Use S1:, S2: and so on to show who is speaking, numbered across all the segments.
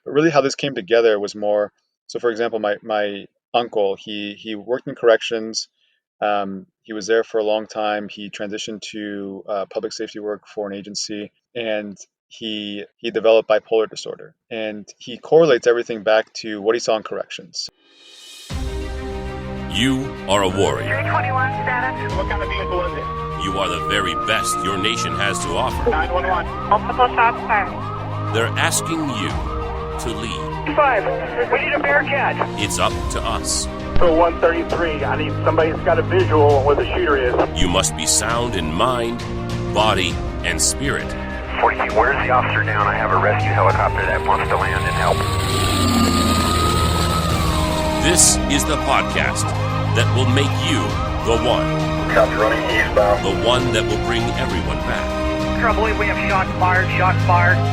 S1: But really how this came together was more, so for example, my uncle, he worked in corrections. He was there for a long time. He transitioned to public safety work for an agency, and he developed bipolar disorder. And he correlates everything back to what he saw in corrections.
S2: You are a warrior.
S3: 321 status.
S4: What kind of vehicle is it?
S2: You are the very best your nation has to offer.
S4: 911.
S3: Multiple shots fired.
S2: They're asking you to lead.
S4: 5. We need a Bearcat.
S2: It's up to us.
S4: So 133. I need somebody that's got a visual on where the shooter is.
S2: You must be sound in mind, body, and spirit.
S5: 42, where's the officer down? I have a rescue helicopter that wants to land and help.
S2: This is the podcast that will make you the one.
S5: Copy running eastbound.
S2: The one that will bring everyone back.
S4: Trouble, we have shots fired.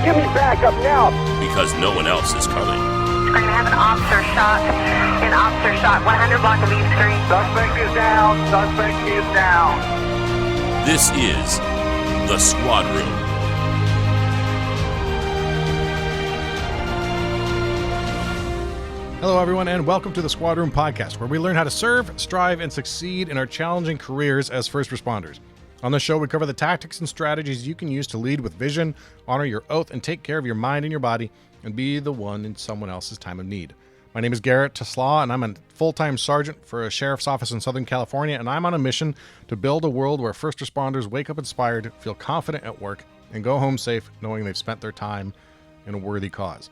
S4: Give me backup now.
S2: Because no one else is coming.
S3: We're going to have an officer shot. 100 block of East Street.
S4: Suspect is down.
S2: This is The Squad Room.
S6: Hello, everyone, and welcome to the Squad Room Podcast, where we learn how to serve, strive, and succeed in our challenging careers as first responders. On this show, we cover the tactics and strategies you can use to lead with vision, honor your oath, and take care of your mind and your body, and be the one in someone else's time of need. My name is Garrett Teslaw, and I'm a full-time sergeant for a sheriff's office in Southern California, and I'm on a mission to build a world where first responders wake up inspired, feel confident at work, and go home safe, knowing they've spent their time in a worthy cause.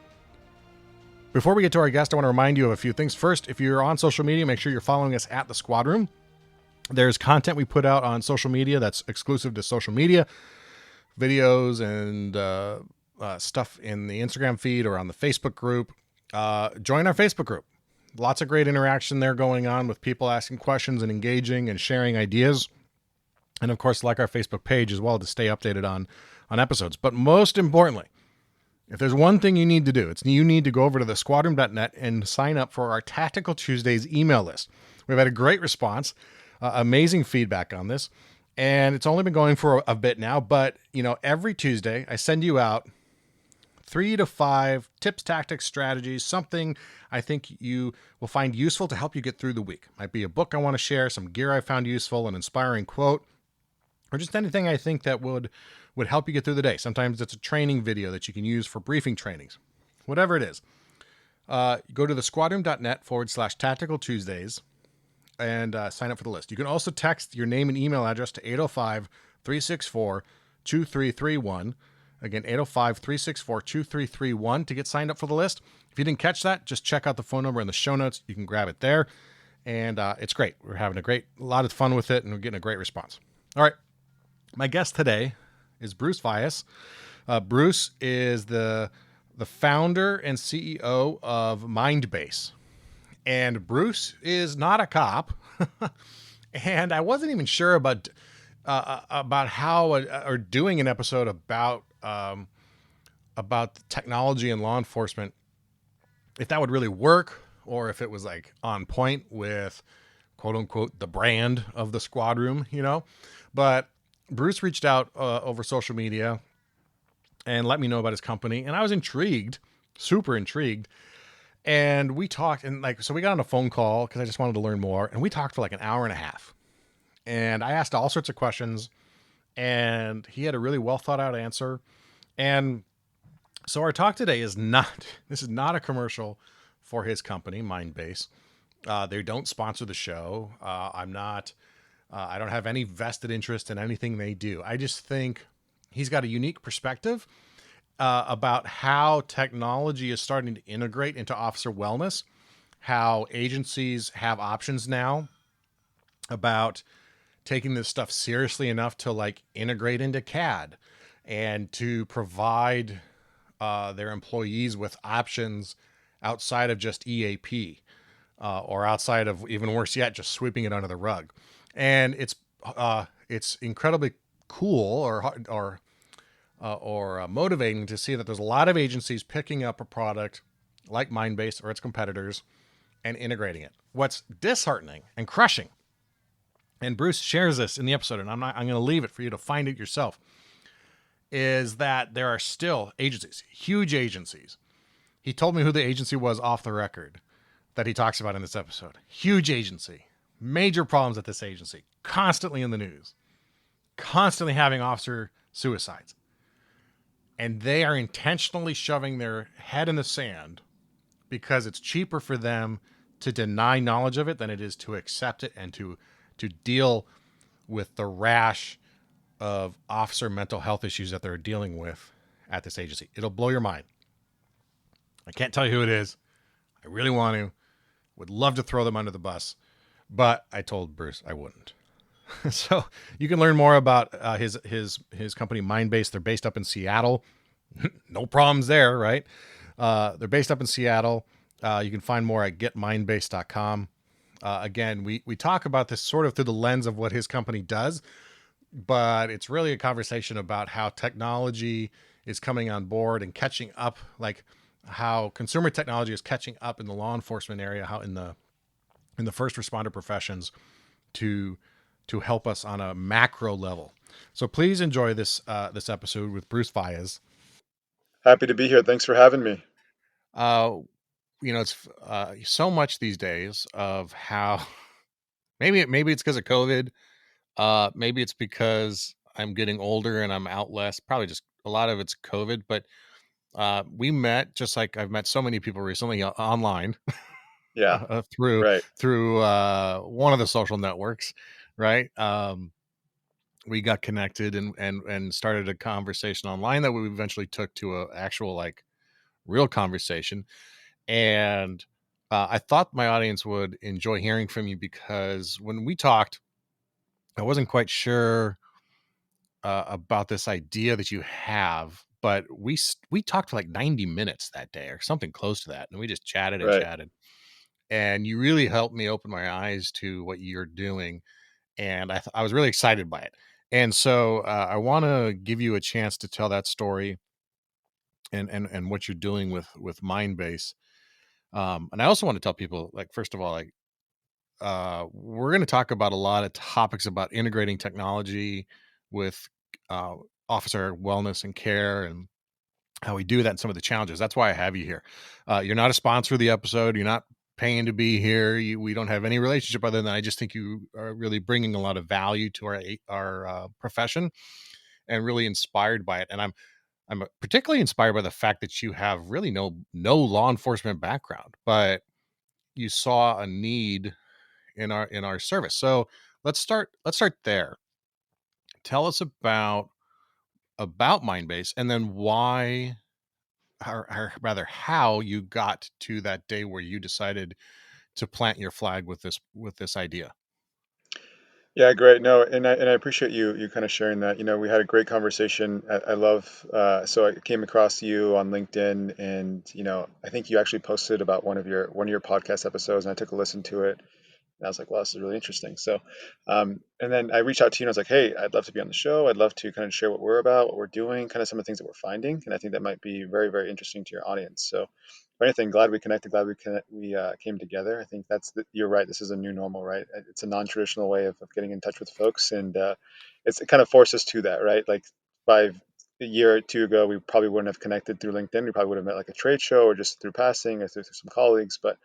S6: Before we get to our guest, I want to remind you of a few things. First, if you're on social media, make sure you're following us at the Squad Room. There's content we put out on social media that's exclusive to social media, videos and stuff in the Instagram feed or on the Facebook group. Join our Facebook group. Lots of great interaction there going on with people asking questions and engaging and sharing ideas. And of course, like our Facebook page as well to stay updated on episodes. But most importantly, if there's one thing you need to do, it's you need to go over to thesquadroom.net and sign up for our Tactical Tuesdays email list. We've had a great response, amazing feedback on this, and it's only been going for a bit now, but every Tuesday I send you out 3 to 5 tips, tactics, strategies, something I think you will find useful to help you get through the week. Might be a book I want to share, some gear I found useful, an inspiring quote, or just anything I think that would help you get through the day. Sometimes it's a training video that you can use for briefing trainings. Whatever it is. Go to thesquadroom.net/Tactical Tuesdays and sign up for the list. You can also text your name and email address to 805-364-2331. Again, 805-364-2331 to get signed up for the list. If you didn't catch that, just check out the phone number in the show notes. You can grab it there. And it's great. We're having a lot of fun with it, and we're getting a great response. All right. My guest today is Bruce Vyas. Bruce is the founder and CEO of Mindbase. And Bruce is not a cop. And I wasn't even sure about how or doing an episode about technology and law enforcement, if that would really work, or if it was like on point with quote unquote the brand of the Squad Room, But Bruce reached out over social media and let me know about his company. And I was intrigued, super intrigued. And we talked so we got on a phone call because I just wanted to learn more. And we talked for like an hour and a half. And I asked all sorts of questions and he had a really well thought out answer. And so our talk today is not a commercial for his company, Mindbase. They don't sponsor the show. I don't have any vested interest in anything they do. I just think he's got a unique perspective about how technology is starting to integrate into officer wellness, how agencies have options now about taking this stuff seriously enough to integrate into CAD and to provide their employees with options outside of just EAP or outside of, even worse yet, just sweeping it under the rug. And it's incredibly cool or motivating to see that there's a lot of agencies picking up a product like Mindbase or its competitors and integrating it. What's disheartening and crushing, and Bruce shares this in the episode, and I'm going to leave it for you to find it yourself, is that there are still agencies, huge agencies, He told me who the agency was off the record that he talks about in this episode. Huge agency, major problems at this agency, constantly in the news, constantly having officer suicides. And they are intentionally shoving their head in the sand because it's cheaper for them to deny knowledge of it than it is to accept it and to deal with the rash of officer mental health issues that they're dealing with at this agency. It'll blow your mind. I can't tell you who it is. I really want to. Would love to throw them under the bus, but I told Bruce I wouldn't. So you can learn more about his company Mindbase. They're based up in Seattle. No problems there, right? They're based up in Seattle. You can find more at getmindbase.com. Again, we talk about this sort of through the lens of what his company does, but it's really a conversation about how technology is coming on board and catching up, like how consumer technology is catching up in the law enforcement area, how in the first responder professions to help us on a macro level. So please enjoy this episode with Bruce Faiyaz.
S1: Happy to be here. Thanks for having me.
S6: It's so much these days of how maybe it's because of COVID. Maybe it's because I'm getting older and I'm out less. Probably just a lot of it's COVID. But we met, just like I've met so many people recently online.
S1: Yeah.
S6: Through
S1: Right.
S6: one of the social networks, right? We got connected and started a conversation online that we eventually took to a actual like real conversation. And I thought my audience would enjoy hearing from you because when we talked, I wasn't quite sure about this idea that you have, but we talked for like 90 minutes that day or something close to that, and we just chatted and
S1: Right.
S6: chatted. And you really helped me open my eyes to what you're doing, and I was really excited by it. And so I want to give you a chance to tell that story and what you're doing with Mindbase. And I also want to tell people, like, first of all, like, we're going to talk about a lot of topics about integrating technology with uh, officer wellness and care and how we do that and some of the challenges. That's why I have you here. You're not a sponsor of the episode. You're not paying to be here. We don't have any relationship other than I just think you are really bringing a lot of value to our profession and really inspired by it. And I'm particularly inspired by the fact that you have really no law enforcement background, but you saw a need in our service. So let's start there. Tell us about Mindbase and then why, or rather how you got to that day where you decided to plant your flag with this idea.
S1: Yeah, great. No, and I appreciate you kind of sharing that. We had a great conversation. I love so I came across you on LinkedIn, and I think you actually posted about one of your podcast episodes, and I took a listen to it. And I was like, wow, this is really interesting. So, and then I reached out to you and I was like, hey, I'd love to be on the show. I'd love to kind of share what we're about, what we're doing, kind of some of the things that we're finding. And I think that might be very, very interesting to your audience. So, if anything, glad we connected, glad we came together. I think you're right. This is a new normal, right? It's a non-traditional way of getting in touch with folks. And it kind of forced us to that, right? Like a year or two ago, we probably wouldn't have connected through LinkedIn. We probably would have met like a trade show or just through passing or through some colleagues. But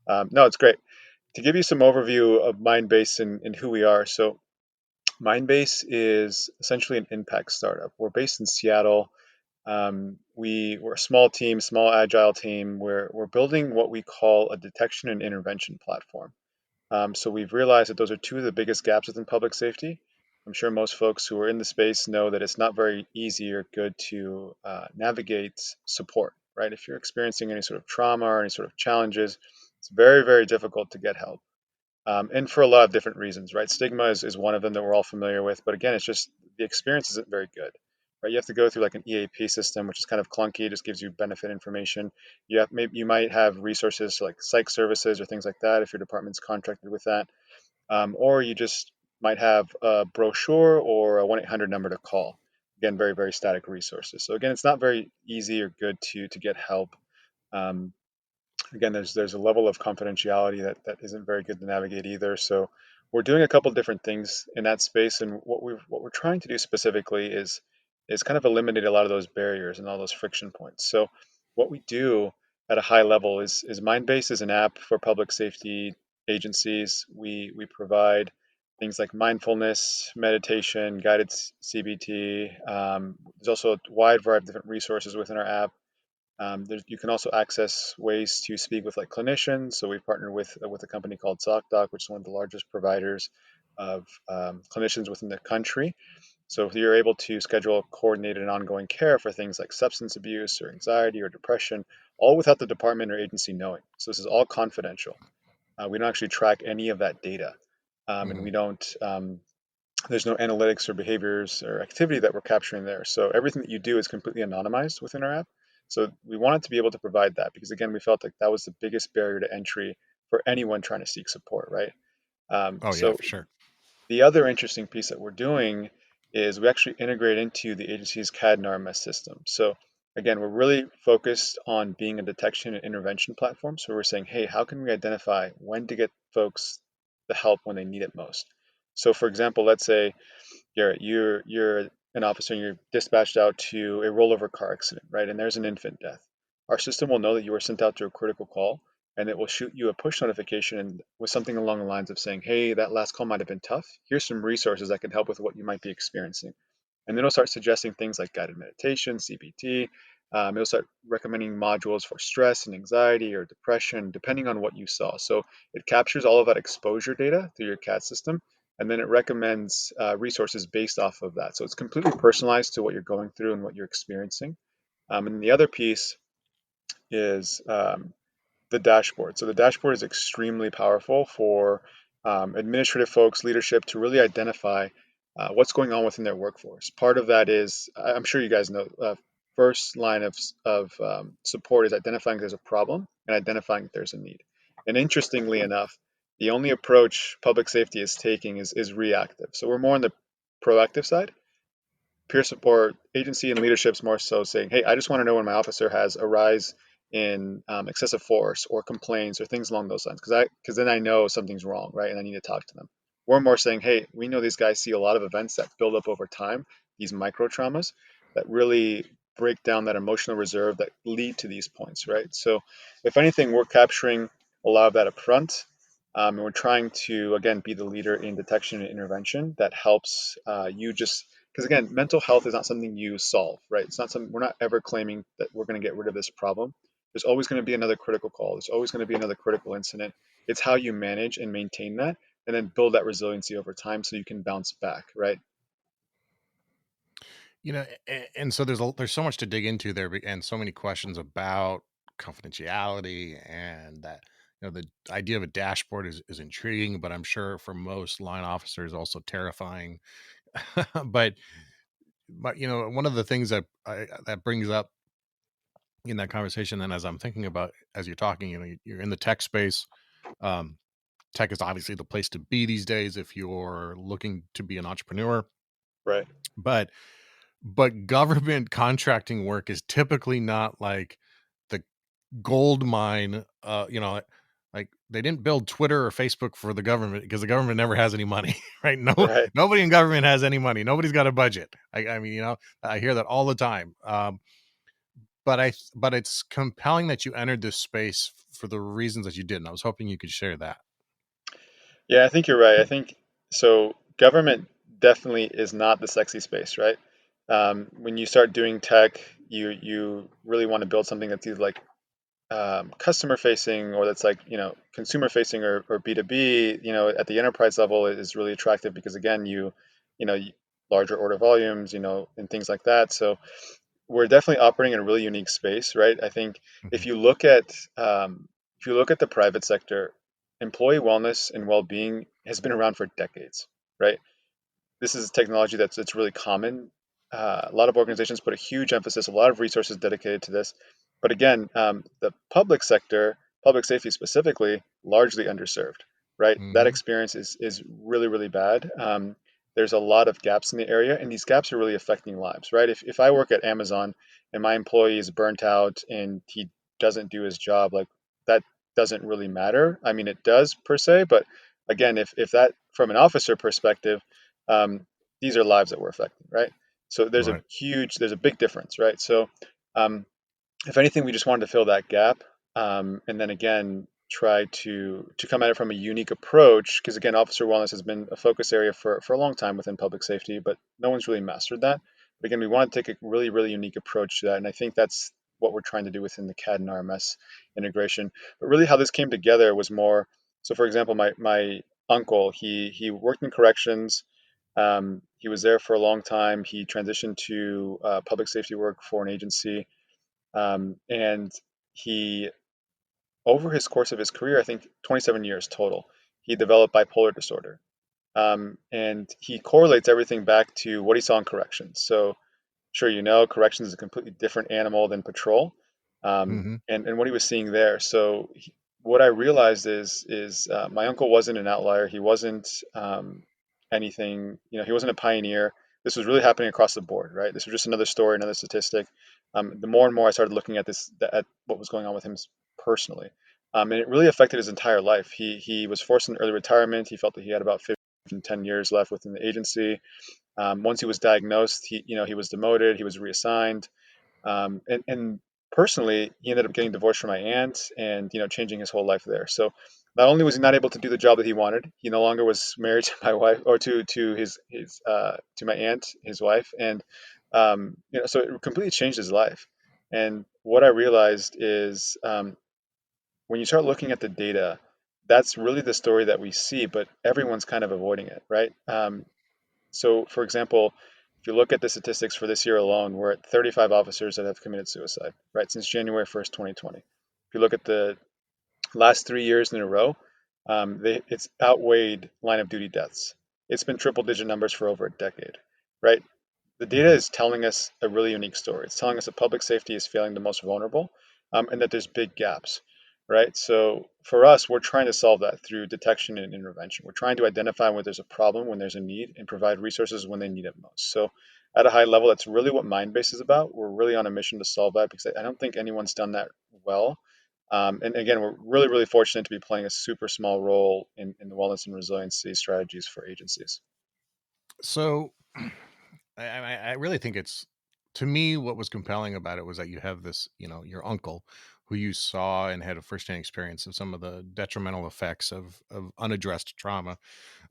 S1: no, it's great. To give you some overview of Mindbase and who we are. So Mindbase is essentially an impact startup. We're based in Seattle. We're a small team, small agile team. We're building what we call a detection and intervention platform. So we've realized that those are two of the biggest gaps within public safety. I'm sure most folks who are in the space know that it's not very easy or good to navigate support, right? If you're experiencing any sort of trauma or any sort of challenges, it's very, very difficult to get help. And for a lot of different reasons, right? Stigma is one of them that we're all familiar with, but again, it's just the experience isn't very good, right? You have to go through like an EAP system, which is kind of clunky. It just gives you benefit information. Maybe you might have resources like psych services or things like that if your department's contracted with that, or you just might have a brochure or a 1-800 number to call. Again, very, very static resources. So again, it's not very easy or good to get help. Um, Again, there's a level of confidentiality that isn't very good to navigate either. So we're doing a couple different things in that space, and what we're trying to do specifically is kind of eliminate a lot of those barriers and all those friction points. So what we do at a high level is Mindbase is an app for public safety agencies. We provide things like mindfulness, meditation, guided CBT. There's also a wide variety of different resources within our app. You can also access ways to speak with like clinicians. So we've partnered with a company called ZocDoc, which is one of the largest providers of clinicians within the country. So if you're able to schedule coordinated and ongoing care for things like substance abuse or anxiety or depression, all without the department or agency knowing. So this is all confidential. We don't actually track any of that data, and
S6: Hmm.
S1: we don't. There's no analytics or behaviors or activity that we're capturing there. So everything that you do is completely anonymized within our app. So we wanted to be able to provide that because again, we felt like that was the biggest barrier to entry for anyone trying to seek support, right?
S6: Oh yeah,
S1: So
S6: for sure.
S1: the other interesting piece that we're doing is we actually integrate into the agency's CAD and RMS system. So again, we're really focused on being a detection and intervention platform. So we're saying, hey, how can we identify when to get folks the help when they need it most? So for example, let's say you're an officer and you're dispatched out to a rollover car accident, right? And there's an infant death. Our system will know that you were sent out to a critical call, and it will shoot you a push notification and with something along the lines of saying, "Hey, that last call might have been tough. Here's some resources that can help with what you might be experiencing." And then it'll start suggesting things like guided meditation, CBT. It'll start recommending modules for stress and anxiety or depression, depending on what you saw. So it captures all of that exposure data through your CAD system, and then it recommends resources based off of that. So it's completely personalized to what you're going through and what you're experiencing. And the other piece is the dashboard. So the dashboard is extremely powerful for administrative folks, leadership to really identify what's going on within their workforce. Part of that is, I'm sure you guys know, first line of support is identifying there's a problem and identifying there's a need. And interestingly enough, the only approach public safety is taking is reactive. So we're more on the proactive side. Peer support agency and leadership's more so saying, hey, I just want to know when my officer has a rise in excessive force or complaints or things along those lines, because then I know something's wrong, right? And I need to talk to them. We're more saying, hey, we know these guys see a lot of events that build up over time, these micro traumas that really break down that emotional reserve that lead to these points, right? So if anything, we're capturing a lot of that up front. And we're trying to, again, be the leader in detection and intervention that helps you just because again, mental health is not something you solve, right? It's not something we're not ever claiming that we're going to get rid of this problem. There's always going to be another critical call. There's always going to be another critical incident. It's how you manage and maintain that, and then build that resiliency over time so you can bounce back, right?
S6: And so there's so much to dig into there, and so many questions about confidentiality, and that the idea of a dashboard is intriguing, but I'm sure for most line officers also terrifying. but one of the things that brings up in that conversation, and as I'm thinking about as you're talking, you're in the tech space. um Tech is obviously the place to be these days if you're looking to be an entrepreneur.
S1: Right,
S6: But but government contracting work is typically not like the gold mine. Like they didn't build Twitter or Facebook for the government, because the government never has any money. Right?
S1: right.
S6: Nobody in government has any money. Nobody's got a budget. I mean, I hear that all the time. But it's compelling that you entered this space for the reasons that you did, and I was hoping you could share that.
S1: Yeah, I think you're right. I think so. Government definitely is not the sexy space, right? When you start doing tech, you really want to build something that's either like customer facing or that's like consumer facing or B2B, at the enterprise level is really attractive because again larger order volumes, and things like that. So we're definitely operating in a really unique space, right? I think
S6: Mhm.
S1: if you look at if you look at the private sector, employee wellness and well-being has been around for decades, right? This is technology that's it's really common. A lot of organizations put a huge emphasis, a lot of resources dedicated to this. But again, the public sector, public safety specifically, largely underserved, right? That
S6: Mhm.
S1: experience is really, really bad. There's a lot of gaps in the area, and these gaps are really affecting lives, right? If I work at Amazon and my employee is burnt out and he doesn't do his job, like that doesn't really matter. I mean, it does per se, but again, if that from an officer perspective, um, these are lives that we're affecting, right? So
S6: Right.
S1: there's a big difference, right? So um, if anything, we just wanted to fill that gap. and then again try to come at it from a unique approach, because again, officer wellness has been a focus area for a long time within public safety, but no one's really mastered that. But again, we want to take a really, really unique approach to that, and I think that's what we're trying to do within the CAD and RMS integration. But really, how this came together was more so. For example, my uncle, he worked in corrections. He was there for a long time. He transitioned to public safety work for an agency, and he over his course of his career, I think 27 years total, he developed bipolar disorder. And he correlates everything back to what he saw in corrections. So, sure, corrections is a completely different animal than patrol,
S6: Mm-hmm.
S1: and what he was seeing there. So, what I realized is my uncle wasn't an outlier. He wasn't anything. He wasn't a pioneer. This was really happening across the board, right? This was just another story, another statistic. The more and more I started looking at at what was going on with him personally, and it really affected his entire life. He was forced into early retirement. He felt that he had about 10 years left within the agency. Once he was diagnosed, he was demoted. He was reassigned, and personally, he ended up getting divorced from my aunt, and changing his whole life there. So not only was he not able to do the job that he wanted, he no longer was married to my wife or to his to my aunt, his wife, and so it completely changed his life. And what I realized is when you start looking at the data, that's really the story that we see, but everyone's kind of avoiding it, right? So, for example, if you look at the statistics for this year alone, we're at 35 officers that have committed suicide, right, since January 1st, 2020. If you look at the last 3 years in a row, it's outweighed line of duty deaths. It's been triple digit numbers for over a decade, right? The data
S6: Mm-hmm.
S1: is telling us a really unique story. It's telling us that public safety is failing the most vulnerable, and that there's big gaps, right? So for us, we're trying to solve that through detection and intervention. We're trying to identify when there's a problem, when there's a need, and provide resources when they need it most. So at a high level, that's really what Mindbase is about. We're really on a mission to solve that, because I don't think anyone's done that well. And again, we're really, really fortunate to be playing a super small role in the wellness and resiliency strategies for agencies.
S6: So I really think it's, to me, what was compelling about it was that you have this, your uncle who you saw and had a firsthand experience of some of the detrimental effects of unaddressed trauma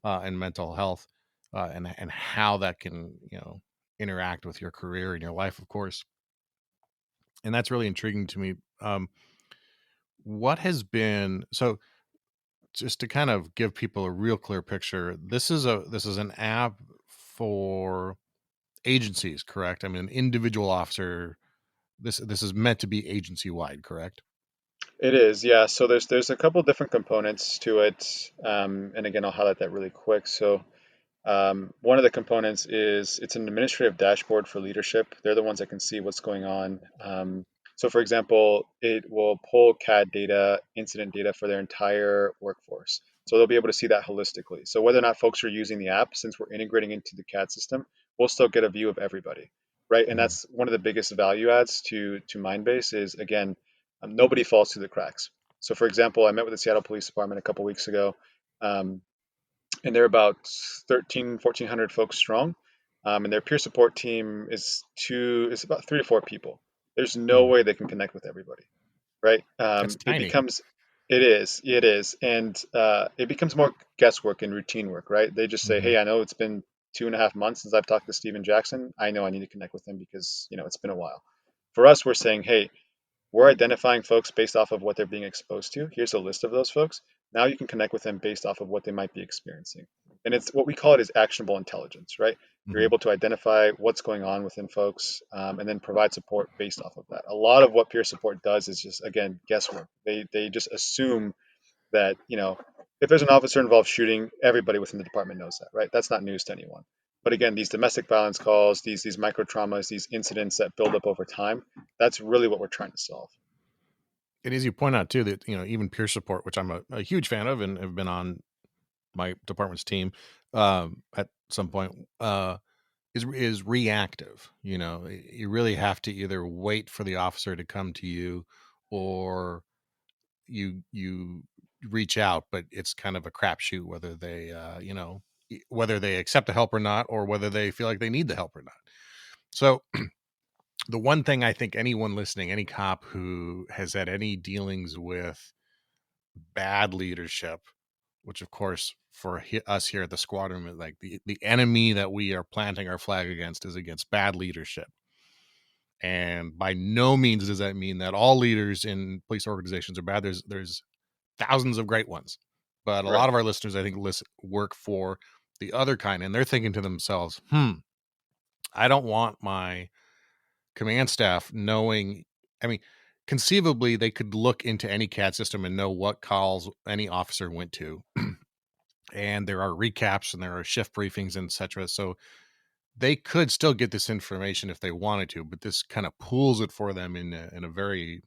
S6: and mental health, and how that can, interact with your career and your life, of course. And that's really intriguing to me. What has been so just to kind of give people a real clear picture, this is an app for agencies, correct? I mean, an individual officer. This is meant to be agency wide, correct?
S1: It is, yeah. So there's a couple different components to it, and again, I'll highlight that really quick. So one of the components is it's an administrative dashboard for leadership. They're the ones that can see what's going on. So, for example, it will pull CAD data, incident data for their entire workforce. So they'll be able to see that holistically. So whether or not folks are using the app, since we're integrating into the CAD system, we'll still get a view of everybody, right? And
S6: Mhm.
S1: that's one of the biggest value adds to Mindbase is, again, nobody falls through the cracks. So, for example, I met with the Seattle Police Department a couple weeks ago. Um, and they're about 1,400 folks strong. And their peer support team is about 3 to 4 people. There's no
S6: Mhm.
S1: way they can connect with everybody, right?
S6: That's
S1: It
S6: tiny.
S1: becomes, it is, and it becomes more guesswork and routine work, right? They just say,
S6: Mhm.
S1: hey, I know it's been 2.5 months since I've talked to Steven Jackson. I know I need to connect with him because it's been a while. For us, we're saying, hey, we're identifying folks based off of what they're being exposed to. Here's a list of those folks. Now you can connect with them based off of what they might be experiencing. And it's what we call it is actionable intelligence, right? You're
S6: Mhm.
S1: able to identify what's going on within folks, and then provide support based off of that. A lot of what peer support does is just, again, guesswork. They just assume that, if there's an officer involved shooting, everybody within the department knows that, right? That's not news to anyone. But again, these domestic violence calls, these micro traumas, these incidents that build up over time, that's really what we're trying to solve.
S6: And as you point out too, that even peer support, which I'm a huge fan of and have been on my department's team at some point, is reactive. You really have to either wait for the officer to come to you, or you reach out, but it's kind of a crapshoot whether they whether they accept the help or not, or whether they feel like they need the help or not. So the one thing I think anyone listening, any cop who has had any dealings with bad leadership, which of course for us here at the squadron, like the enemy that we are planting our flag against is against bad leadership. And by no means does that mean that all leaders in police organizations are bad. There's thousands of great ones, but a
S1: Right.
S6: lot of our listeners, I think, work for the other kind, and they're thinking to themselves, I don't want my command staff knowing. I mean, conceivably, they could look into any CAD system and know what calls any officer went to, and there are recaps and there are shift briefings, etc. So they could still get this information if they wanted to, but this kind of pools it for them in a very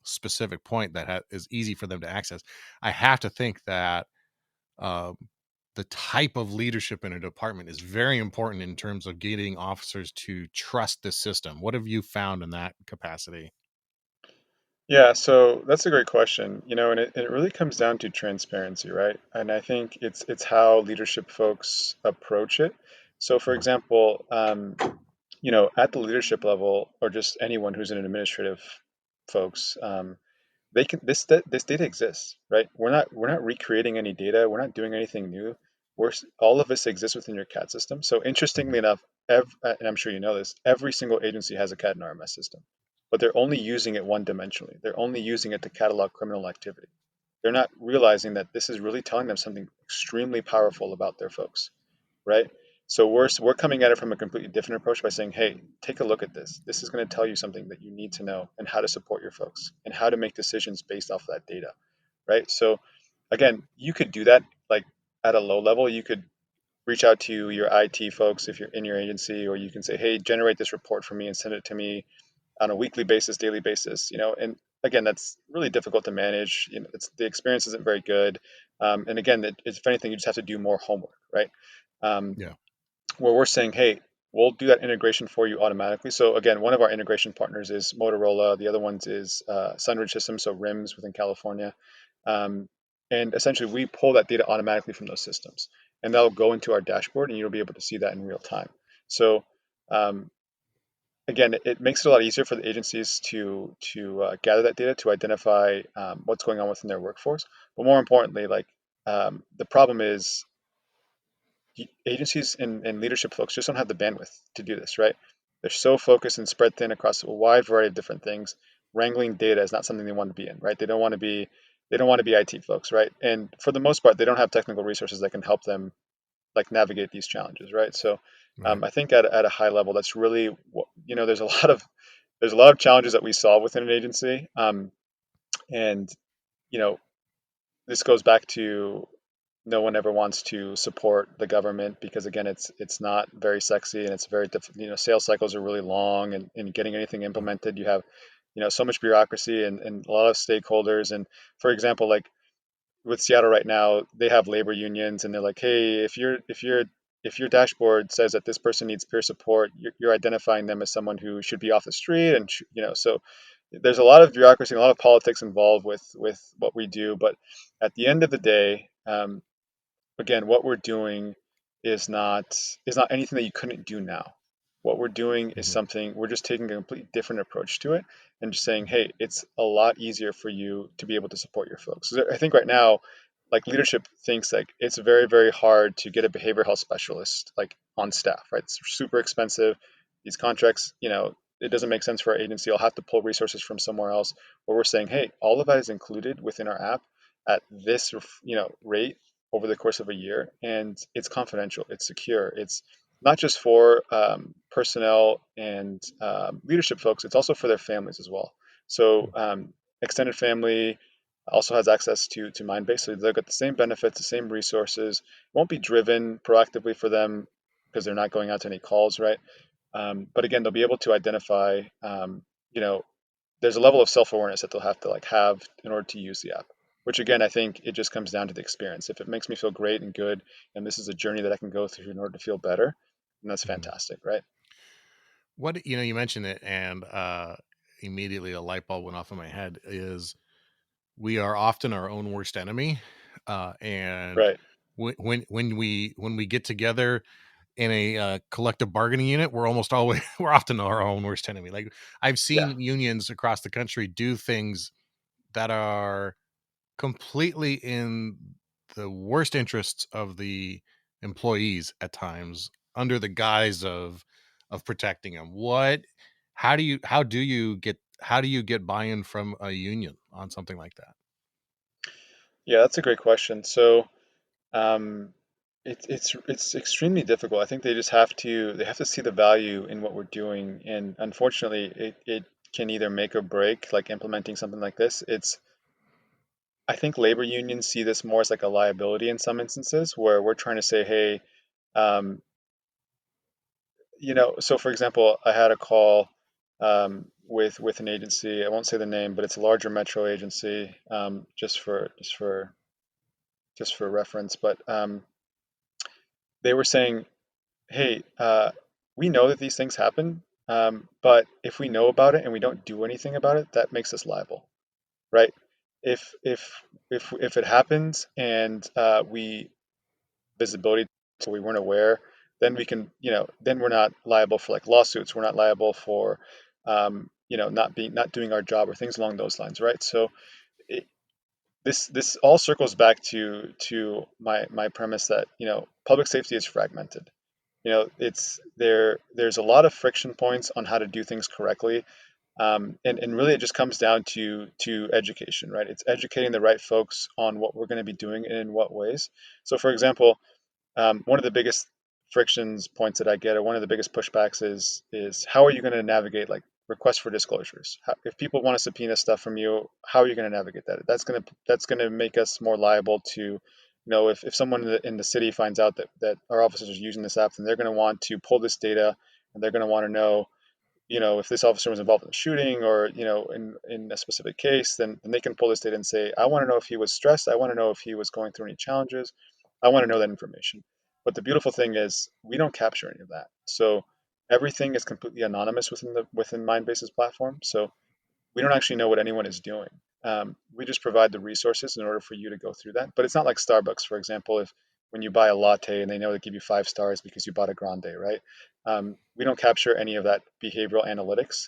S6: specific point that is easy for them to access. I have to think that um, the type of leadership in a department is very important in terms of getting officers to trust the system. What have you found in that capacity?
S1: Yeah, so that's a great question. And it really comes down to transparency, right? And I think it's how leadership folks approach it. So, for
S6: Mhm.
S1: example, at the leadership level, or just anyone who's in an administrative folks, they can this data exists, right? We're not recreating any data. We're not doing anything new. All of this exists within your CAD system. So interestingly
S6: Mhm.
S1: enough, and I'm sure you know this, every single agency has a CAD and RMS system, but they're only using it one dimensionally. They're only using it to catalog criminal activity. They're not realizing that this is really telling them something extremely powerful about their folks, right? So we're coming at it from a completely different approach by saying, hey, take a look at this. This is going to tell you something that you need to know and how to support your folks and how to make decisions based off of that data, right? So again, you could do that like at a low level. You could reach out to your IT folks if you're in your agency, or you can say, hey, generate this report for me and send it to me on a weekly basis, daily basis, and again, that's really difficult to manage. The experience isn't very good. And again, if anything, you just have to do more homework, right? Um,
S6: Yeah.
S1: where we're saying, hey, we'll do that integration for you automatically. So again, one of our integration partners is Motorola. The other ones is Sunridge Systems, so RIMS within California. Um, and essentially, we pull that data automatically from those systems, and that'll go into our dashboard, and you'll be able to see that in real time. So um, again, it makes it a lot easier for the agencies to gather that data to identify what's going on within their workforce. But more importantly, like the problem is agencies and leadership folks just don't have the bandwidth to do this, right? They're so focused and spread thin across a wide variety of different things. Wrangling data is not something they want to be in, right? They don't want to be IT folks, right? And for the most part, they don't have technical resources that can help them like navigate these challenges, right? So
S6: Right.
S1: I think at a high level, that's really there's a lot of challenges that we solve within an agency, and you know this goes back to no one ever wants to support the government because again it's not very sexy and it's very sales cycles are really long, and getting anything
S6: Mhm.
S1: implemented you have so much bureaucracy and a lot of stakeholders. And for example, like with Seattle right now, they have labor unions, and they're like, hey, if your dashboard says that this person needs peer support, you're identifying them as someone who should be off the street, and so there's a lot of bureaucracy and a lot of politics involved with what we do. But at the end of the day, again, what we're doing is not is not anything that you couldn't do now. What we're doing is
S6: Mhm.
S1: something we're just taking a completely different approach to it and just saying, hey, it's a lot easier for you to be able to support your folks. So I think right now, like leadership thinks like it's very, very hard to get a behavioral health specialist like on staff, right? It's super expensive. These contracts, it doesn't make sense for our agency. I'll have to pull resources from somewhere else. Where we're saying, hey, all of that is included within our app at this, rate over the course of a year, and it's confidential, it's secure, it's not just for personnel and leadership folks, it's also for their families as well. So extended family also has access to Mindbase, so they'll get the same benefits, the same resources. Won't be driven proactively for them because they're not going out to any calls, right? But again, they'll be able to identify, you know, there's a level of self-awareness that they'll have to like have in order to use the app, which again I think it just comes down to the experience. If it makes me feel great and good, and this is a journey that I can go through in order to feel better, then that's
S6: Mhm.
S1: fantastic, right?
S6: What you mentioned it, and immediately a light bulb went off in my head. Is we are often our own worst enemy, and
S1: Right.
S6: when we get together, in a collective bargaining unit, we're almost always we're often our own worst enemy. Like I've
S1: Yeah.
S6: seen unions across the country do things that are completely in the worst interests of the employees at times, under the guise of protecting them. How do you get buy-in from a union on something like that?
S1: Yeah, that's a great question. So, um, it's extremely difficult. I think they have to see the value in what we're doing, and unfortunately, it can either make or break, like implementing something like this. I think labor unions see this more as like a liability in some instances, where we're trying to say, hey, um, so for example, I had a call with an agency. I won't say the name, but it's a larger metro agency, just for reference. But they were saying, "Hey, we know that these things happen, but if we know about it and we don't do anything about it, that makes us liable, right? If if if it happens and we visibility, so we weren't aware, then we can, then we're not liable for like lawsuits. We're not liable for, not doing our job or things along those lines, right? So it, this all circles back to my premise that public safety is fragmented. There's a lot of friction points on how to do things correctly, and really it just comes down to education, right? It's educating the right folks on what we're going to be doing and in what ways. So, for example, one of the biggest frictions points that I get, or one of the biggest pushbacks is how are you going to navigate like requests for disclosures? If people want to subpoena stuff from you, how are you going to navigate that? That's going to make us more liable to, if someone in the city finds out that our officers are using this app, then they're going to want to pull this data, and they're going to want to know, if this officer was involved in a shooting or, in a specific case, then they can pull this data and say, I want to know if he was stressed. I want to know if he was going through any challenges. I want to know that information. But the beautiful thing is we don't capture any of that. So everything is completely anonymous within Mindbase's platform. So we don't actually know what anyone is doing. We just provide the resources in order for you to go through that. But it's not like Starbucks, for example, if when you buy a latte and they know they give you 5 stars because you bought a grande, right? We don't capture any of that behavioral analytics.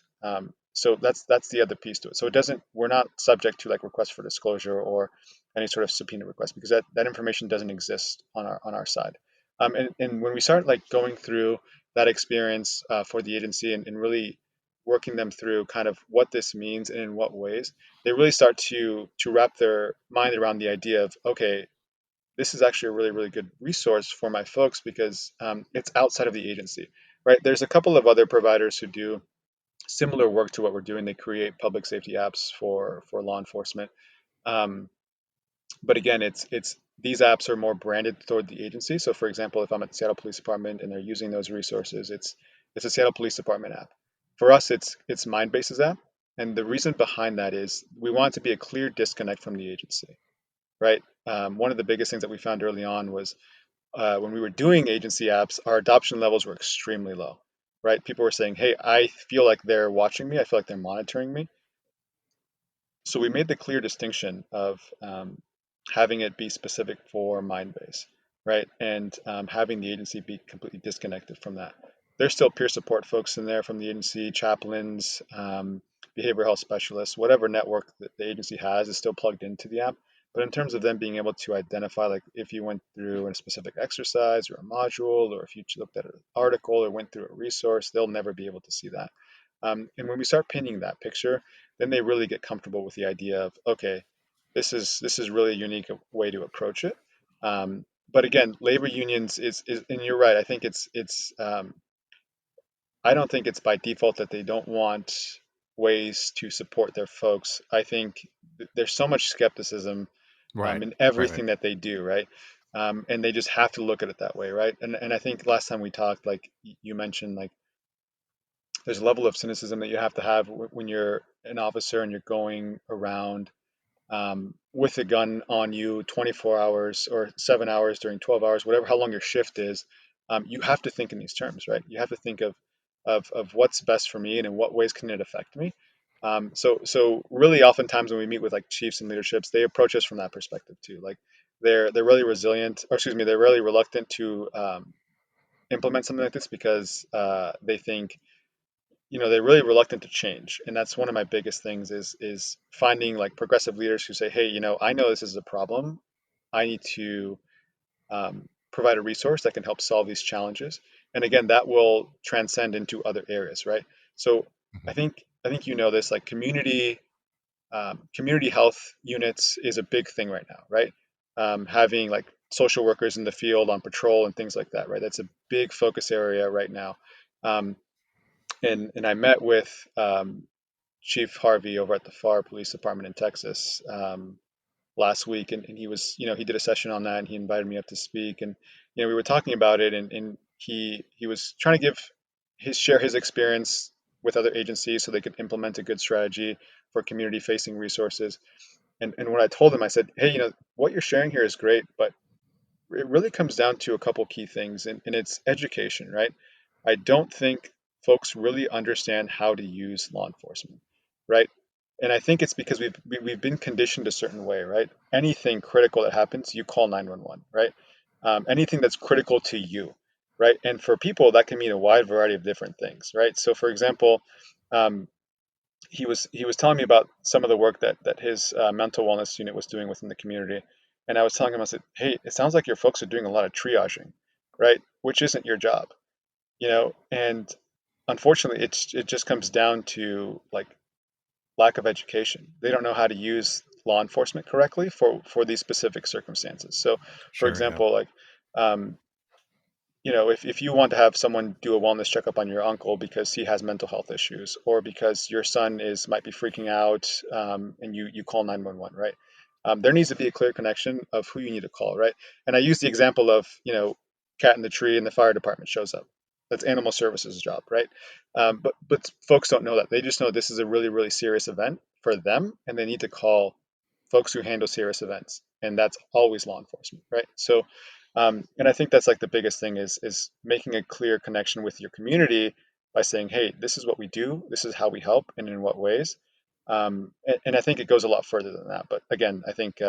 S1: So that's the other piece to it. So it doesn't. We're not subject to like requests for disclosure or any sort of subpoena request because that information doesn't exist on our side. And when we start like going through that experience for the agency and really working them through kind of what this means and in what ways, they really start to wrap their mind around the idea of, okay, this is actually a really really good resource for my folks because it's outside of the agency, right? There's a couple of other providers who do similar work to what we're doing. They create public safety apps for law enforcement. Um, but again, it's these apps are more branded toward the agency. So, for example, if I'm at the Seattle Police Department and they're using those resources, it's a Seattle Police Department app. For us, it's Mindbase's app, and the reason behind that is we want it to be a clear disconnect from the agency, right? One of the biggest things that we found early on was when we were doing agency apps, our adoption levels were extremely low, right? People were saying, "Hey, I feel like they're watching me. I feel like they're monitoring me." So we made the clear distinction of having it be specific for Mindbase, right? And having the agency be completely disconnected from that. There's still peer support folks in there from the agency, chaplains, behavioral health specialists, whatever network that the agency has is still plugged into the app. But in terms of them being able to identify, like if you went through a specific exercise or a module, or if you looked at an article or went through a resource, they'll never be able to see that. And when we start painting that picture, then they really get comfortable with the idea of, okay, this is really a unique way to approach it. But again, labor unions is and you're right. I think I don't think it's by default that they don't want ways to support their folks. I think there's so much skepticism
S6: Right.
S1: in
S6: Right.
S1: everything that they do, right? And they just have to look at it that way, right? And I think last time we talked, like you mentioned, like there's a level of cynicism that you have to have when you're an officer and you're going around with a gun on you 24 hours or 7 hours during 12 hours, whatever, how long your shift is. You have to think in these terms, right? You have to think of what's best for me and in what ways can it affect me. So really oftentimes when we meet with like chiefs and leaderships, they approach us from that perspective too. Like they're really resilient, or excuse me, they're really reluctant to implement something like this because they think, they're really reluctant to change. And that's one of my biggest things is finding like progressive leaders who say, hey, I know this is a problem. I need to provide a resource that can help solve these challenges. And again, that will transcend into other areas, right? So
S6: Mhm.
S1: I think this, like community health units is a big thing right now, right? Having like social workers in the field on patrol and things like that, right? That's a big focus area right now. Um, and I met with Chief Harvey over at the FAR Police Department in Texas last week, and he was, he did a session on that, and he invited me up to speak, and we were talking about it, and he was trying to share his experience with other agencies so they could implement a good strategy for community facing resources. And when I told him, I said, hey, what you're sharing here is great, but it really comes down to a couple key things, and it's education, right? I don't think folks really understand how to use law enforcement, right? And I think it's because we've been conditioned a certain way, right? Anything critical that happens, you call 911, right? Anything that's critical to you, right? And for people, that can mean a wide variety of different things, right? So, for example, um, he was telling me about some of the work that his mental wellness unit was doing within the community, and I was telling him, I said, hey, it sounds like your folks are doing a lot of triaging, right? Which isn't your job, and unfortunately, it just comes down to like lack of education. They don't know how to use law enforcement correctly for these specific circumstances. So, for
S6: Sure. Yeah.
S1: example, like um, if you want to have someone do a wellness checkup on your uncle because he has mental health issues, or because your son might be freaking out, and you call 911, right? There needs to be a clear connection of who you need to call, right? And I use the example of, cat in the tree and the fire department shows up. That's animal services job, right? But folks don't know that. They just know this is a really, really serious event for them, and they need to call folks who handle serious events, and that's always law enforcement, right? So and I think that's like the biggest thing is making a clear connection with your community by saying, hey, this is what we do, this is how we help, and in what ways. And I think it goes a lot further than that. But again, I think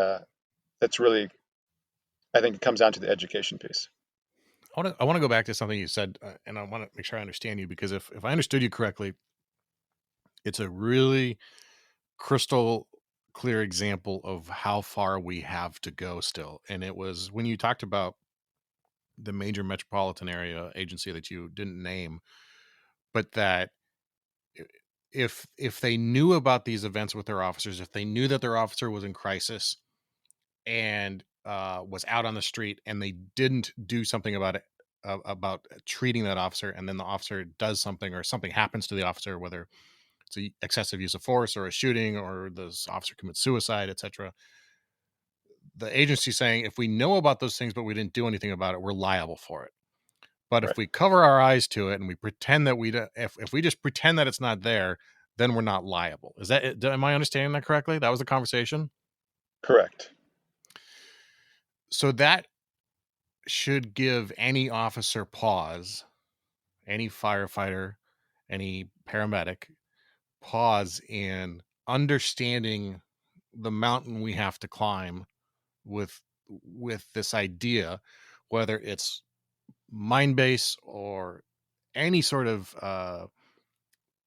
S1: that's really, I think it comes down to the education piece.
S6: I want to go back to something you said, and I want to make sure I understand you, because if I understood you correctly, it's a really crystal clear example of how far we have to go still. And it was when you talked about the major metropolitan area agency that you didn't name, but that if they knew about these events with their officers, if they knew that their officer was in crisis and was out on the street, and they didn't do something about it, about treating that officer, and then the officer does something, or something happens to the officer, whether it's a excessive use of force or a shooting, or this officer commits suicide, etc., the agency saying, if we know about those things but we didn't do anything about it, we're liable for it. But if
S1: Right.
S6: we cover our eyes to it and we pretend that if we just pretend that it's not there, then we're not liable. Is that it? Am I understanding that correctly? That was the conversation.
S1: Correct.
S6: So that should give any officer pause, any firefighter, any paramedic pause in understanding the mountain we have to climb with this idea, whether it's mind base or any sort of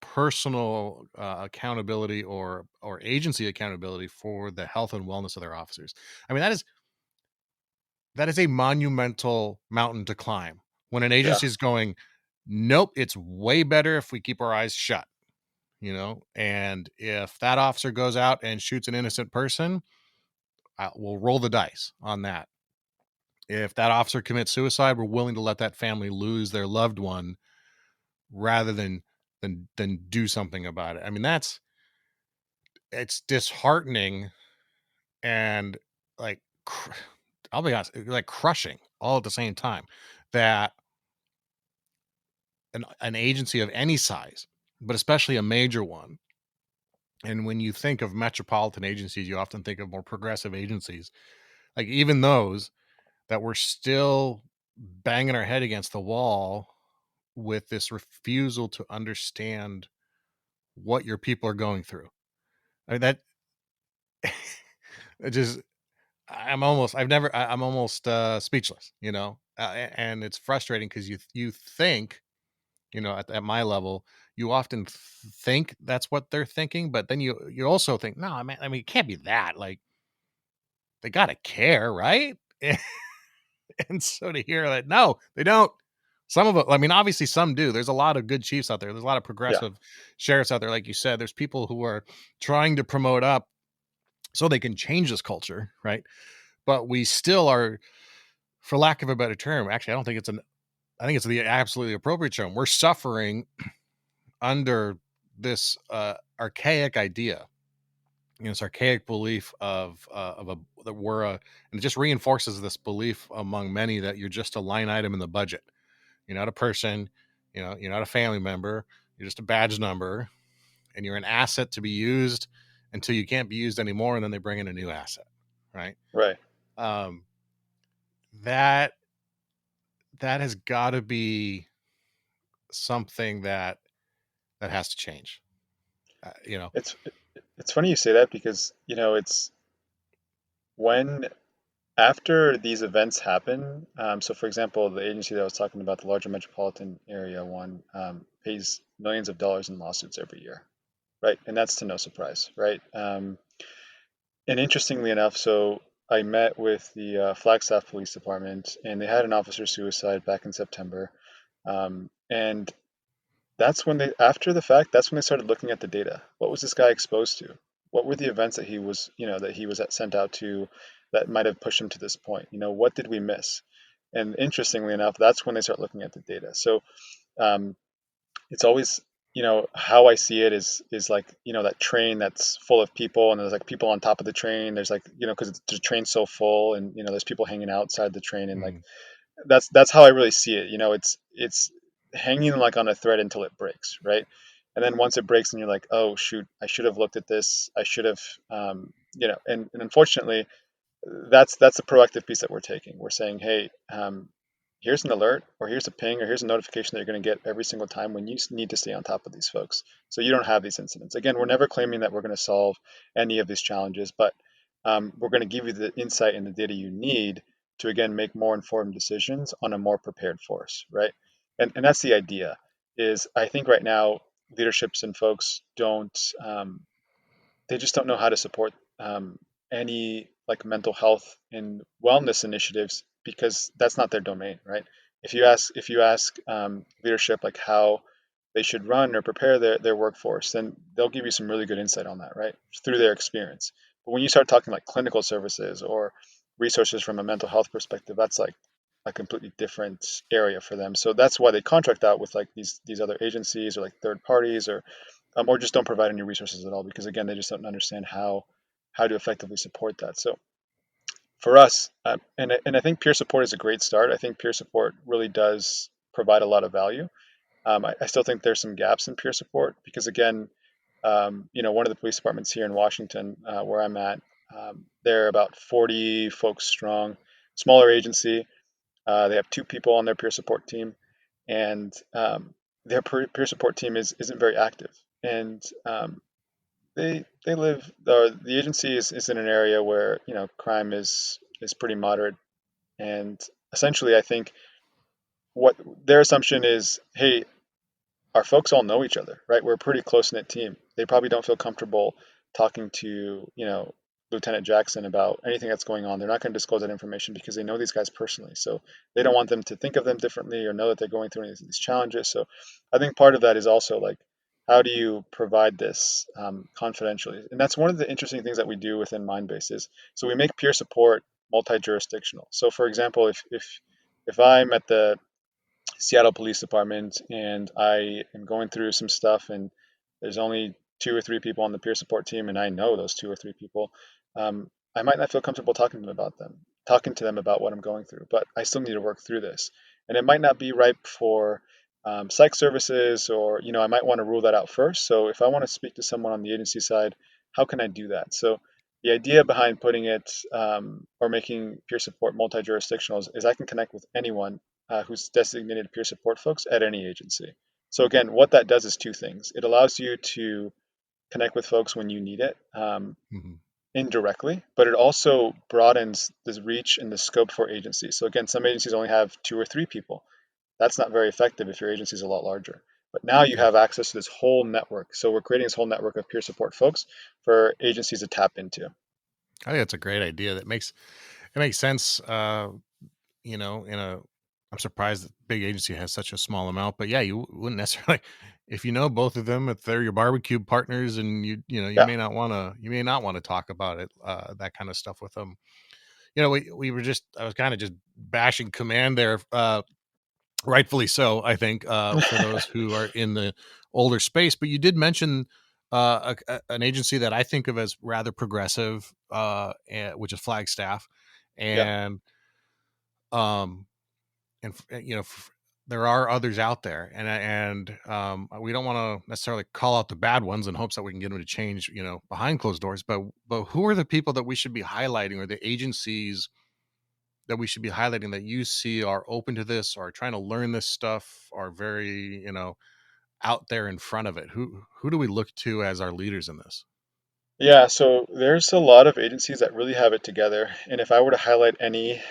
S6: personal accountability or agency accountability for the health and wellness of their officers. I mean, that is a monumental mountain to climb when an
S1: Yeah.
S6: agency is going, nope, it's way better if we keep our eyes shut, and if that officer goes out and shoots an innocent person, we'll roll the dice on that. If that officer commits suicide, we're willing to let that family lose their loved one rather than do something about it. I mean, it's disheartening and like I'll be honest, like crushing all at the same time that an agency of any size, but especially a major one. And when you think of metropolitan agencies, you often think of more progressive agencies, like even those that we're still banging our head against the wall with this refusal to understand what your people are going through. I mean, that it just, I'm almost speechless, and it's frustrating because you think, at my level, you often think that's what they're thinking, but then you also think, no, I mean, it can't be that. Like, they gotta care, right? And so to hear that, no, they don't. Some of it, I mean, obviously some do. There's a lot of good chiefs out there. There's a lot of
S1: Yeah,
S6: progressive sheriffs out there, like you said. There's people who are trying to promote up so they can change this culture, right? But we still are, for lack of a better term, actually, I think it's the absolutely appropriate term. We're suffering under this archaic idea, this archaic belief of a that we're a, and it just reinforces this belief among many that you're just a line item in the budget. You're not a person, you're not a family member. You're just a badge number, and you're an asset to be used until you can't be used anymore, and then they bring in a new asset, right?
S1: right.
S6: Um, that that has got to be something that has to change. You know.
S1: It's it's funny you say that because it's when after these events happen. So, for example, the agency that I was talking about, the larger metropolitan area one, pays millions of dollars in lawsuits every year, right? And that's to no surprise, right? And interestingly enough, so I met with the Flagstaff Police Department, and they had an officer suicide back in September. And that's when after the fact, that's when they started looking at the data. What was this guy exposed to? What were the events that he was sent out to that might have pushed him to this point? What did we miss? And interestingly enough, that's when they start looking at the data. So um, it's always, how I see it is like, that train that's full of people, and there's like people on top of the train. There's like, because the train's so full, and there's people hanging outside the train, and like
S6: Mhm.
S1: that's how I really see it. It's hanging like on a thread until it breaks, right? And then once it breaks, and you're like, oh shoot, I should have looked at this. I should have, and unfortunately, that's the proactive piece that we're taking. We're saying, hey, here's an alert, or here's a ping, or here's a notification that you're going to get every single time when you need to stay on top of these folks, so you don't have these incidents again. We're never claiming that we're going to solve any of these challenges, but we're going to give you the insight and the data you need to again make more informed decisions on a more prepared force, right? And that's the idea. Is I think right now leaderships and folks don't they just don't know how to support any like mental health and wellness initiatives because that's not their domain, right? If you ask leadership like how they should run or prepare their workforce, then they'll give you some really good insight on that, right? Through their experience. But when you start talking like clinical services or resources from a mental health perspective, that's like a completely different area for them. So that's why they contract out with like these other agencies or like third parties or just don't provide any resources at all because again they just don't understand how to effectively support that. So for us, and I think peer support is a great start. I think peer support really does provide a lot of value. I still think there's some gaps in peer support because again, one of the police departments here in Washington, where I'm at, they're about 40 folks strong, smaller agency. They have two people on their peer support team, and their peer support team isn't very active. And they live the agency is in an area where crime is pretty moderate, and essentially I think what their assumption is, hey, our folks all know each other, right? We're a pretty close knit team. They probably don't feel comfortable talking to, Lieutenant Jackson about anything that's going on. They're not going to disclose that information because they know these guys personally. So they don't want them to think of them differently or know that they're going through any of these challenges. So I think part of that is also like, how do you provide this confidentially? And that's one of the interesting things that we do within Mindbase is so we make peer support multi-jurisdictional. So for example, if I'm at the Seattle Police Department and I am going through some stuff and there's only two or three people on the peer support team and I know those two or three people, I might not feel comfortable talking to them about what I'm going through, but I still need to work through this. And it might not be ripe for psych services or, I might want to rule that out first. So if I want to speak to someone on the agency side, how can I do that? So the idea behind putting it or making peer support multi-jurisdictional is I can connect with anyone who's designated peer support folks at any agency. So again, what that does is two things. It allows you to connect with folks when you need it,
S6: Mhm.
S1: indirectly, but it also broadens the reach and the scope for agencies. So again, some agencies only have 2 or 3 people. That's not very effective if your agency is a lot larger. But now you
S6: Yeah,
S1: have access to this whole network. So we're creating this whole network of peer support folks for agencies to tap into.
S6: I think that's a great idea. It makes sense. In a I'm surprised that big agency has such a small amount, but yeah, you wouldn't necessarily if you know both of them, if they're your barbecue partners, and you
S1: Yeah.
S6: may not want to talk about it, that kind of stuff with them. We were just I was kind of just bashing command there, rightfully so, I think, for those who are in the older space. But you did mention an agency that I think of as rather progressive, which is Flagstaff,
S1: Yeah.
S6: and um, there are others out there, and we don't want to necessarily call out the bad ones in hopes that we can get them to change, behind closed doors. But who are the people that we should be highlighting, or the agencies that we should be highlighting that you see are open to this, are trying to learn this stuff, are very, out there in front of it? Who do we look to as our leaders in this?
S1: Yeah, so there's a lot of agencies that really have it together. And if I were to highlight any,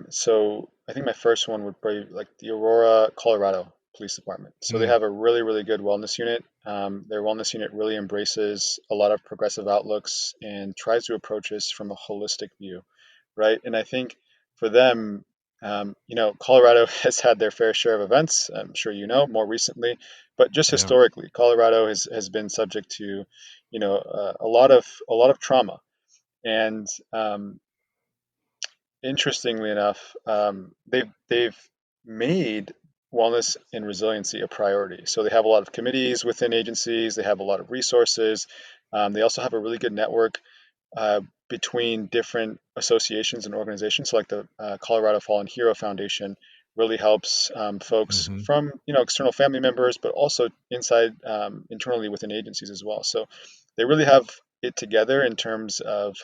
S1: so I think my first one would be like the Aurora, Colorado Police Department. So they
S6: Mm,
S1: have a really, really good wellness unit. Their wellness unit really embraces a lot of progressive outlooks and tries to approach this from a holistic view, right? And I think for them, Colorado has had their fair share of events. I'm sure you know more recently, but just
S6: yeah.
S1: historically, Colorado has been subject to, a lot of trauma. And interestingly enough, they've made wellness and resiliency a priority. So they have a lot of committees within agencies. They have a lot of resources. They also have a really good network uh, between different associations and organizations. So like the Colorado Fallen Hero Foundation really helps folks
S6: Hmm.
S1: from external family members, but also inside internally within agencies as well. So they really have it together in terms of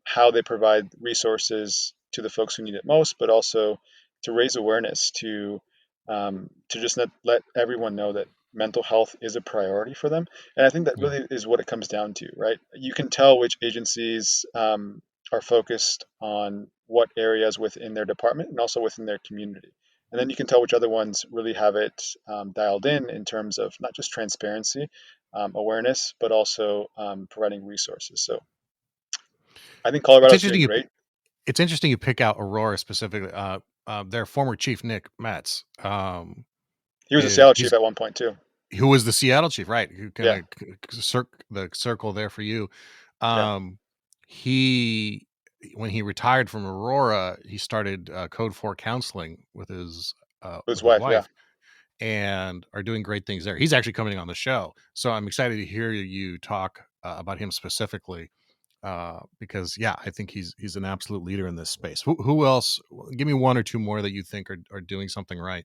S1: how they provide resources to the folks who need it most, but also to raise awareness to just let everyone know that mental health is a priority for them. And I think that
S6: Yeah.
S1: really is what it comes down to, right? You can tell which agencies are focused on what areas within their department and also within their community. And then you can tell which other ones really have it dialed in terms of not just transparency, awareness, but also providing resources. So I think
S6: It's
S1: Colorado's
S6: interesting
S1: doing
S6: you
S1: great.
S6: it's interesting you pick out Aurora specifically. Their former chief, Nick Metz,
S1: He was a
S6: is
S1: Seattle chief
S6: he's
S1: at one point too.
S6: who was the Seattle chief, right? Who kind
S1: Yeah,
S6: of the circle there for you.
S1: yeah.
S6: Um, he when he retired from Aurora, he started Code 4 counseling
S1: His
S6: with his
S1: wife. Yeah,
S6: wife, and are doing great things there. He's actually coming on the show, so I'm excited to hear you talk about him specifically, because yeah, I think he's an absolute leader in this space. Who else? Give me one or two more that you think are doing something right.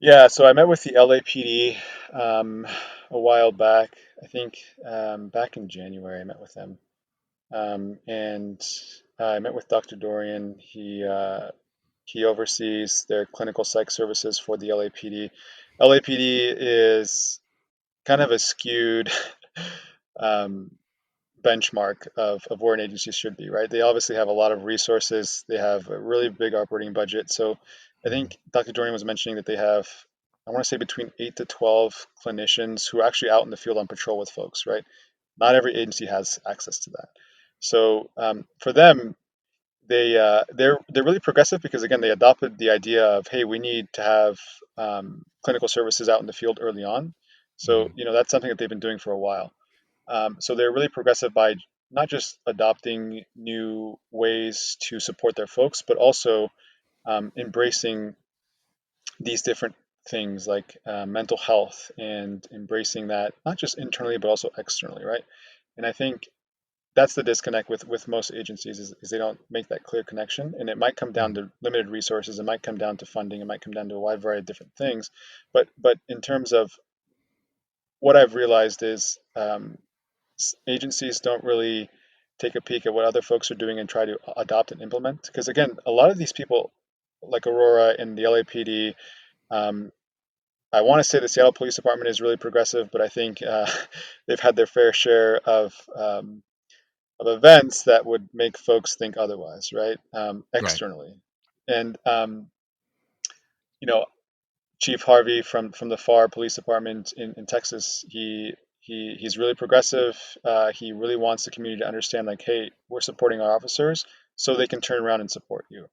S1: yeah. So I met with the LAPD a while back. I think back in January I met with them, and I met with Dr. Dorian. He oversees their clinical psych services for the LAPD. LAPD is kind of a skewed um, benchmark of where an agency should be, right? They obviously have a lot of resources. They have a really big operating budget. So I
S6: Mhm.
S1: think Dr. Dorian was mentioning that they have, I want to say between 8 to 12 clinicians who are actually out in the field on patrol with folks, right? Not every agency has access to that. So for them, they're really progressive because again they adopted the idea of, hey, we need to have clinical services out in the field early on. So
S6: Mhm.
S1: that's something that they've been doing for a while. So they're really progressive by not just adopting new ways to support their folks, but also embracing these different things like mental health and embracing that not just internally but also externally, right? And I think that's the disconnect with most agencies is they don't make that clear connection, and it might come down
S6: Mhm.
S1: to limited resources, it might come down to funding, it might come down to a wide variety of different things. But in terms of what I've realized is agencies don't really take a peek at what other folks are doing and try to adopt and implement. Because again, a lot of these people, like Aurora and the LAPD, um, I want to say the Seattle Police Department is really progressive, but I think they've had their fair share of events that would make folks think otherwise, right?
S6: Right.
S1: Externally, and you know, Chief Harvey from the FAR Police Department in Texas, he's really progressive. He really wants the community to understand, like, hey, we're supporting our officers, so they can turn around and support you,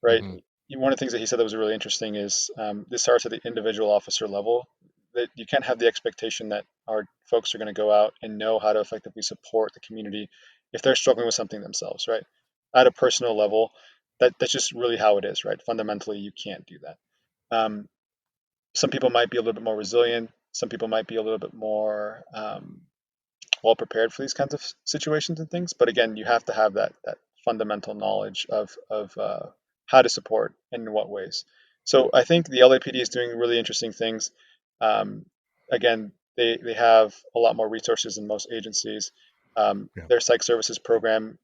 S1: right?
S6: Hmm.
S1: One of the things that he said that was really interesting is this starts at the individual officer level. That you can't have the expectation that our folks are going to go out and know how to effectively support the community if they're struggling with something themselves, right? At a personal level, that's just really how it is, right? Fundamentally, you can't do that. Um, some people might be a little bit more resilient. Some people might be a little bit more well prepared for these kinds of situations and things. But again, you have to have that fundamental knowledge of how to support and in what ways. So I think the LAPD is doing really interesting things. Um, again, they have a lot more resources than most agencies.
S6: Yeah.
S1: Their psych services program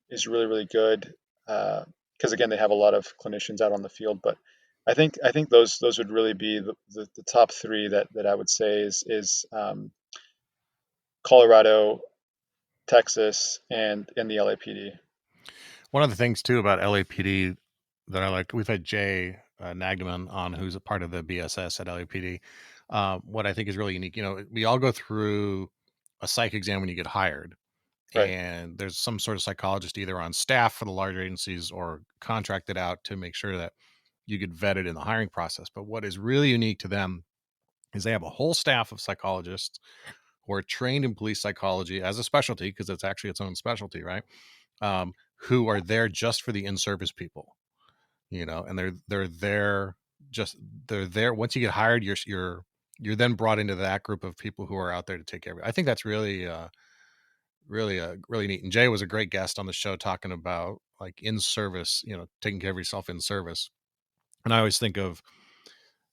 S1: is really good because again they have a lot of clinicians out on the field. But I think those would really be the top three that I would say is Colorado, Texas, and the LAPD.
S6: One of the things too about LAPD that I like, we've had Jay Nagdeman on, who's a part of the BSS at LAPD. What I think is really unique, we all go through a psych exam when you get hired,
S1: Right.
S6: and there's some sort of psychologist either on staff for the larger agencies or contracted out to make sure that you get vetted in the hiring process. But what is really unique to them is they have a whole staff of psychologists who are trained in police psychology as a specialty, because it's actually its own specialty, right? Who are there just for the in-service people, and they're there just they're there. Once you get hired, you're then brought into that group of people who are out there to take care of it. I think that's really neat. And Jay was a great guest on the show talking about like in service, taking care of yourself in service. And I always think of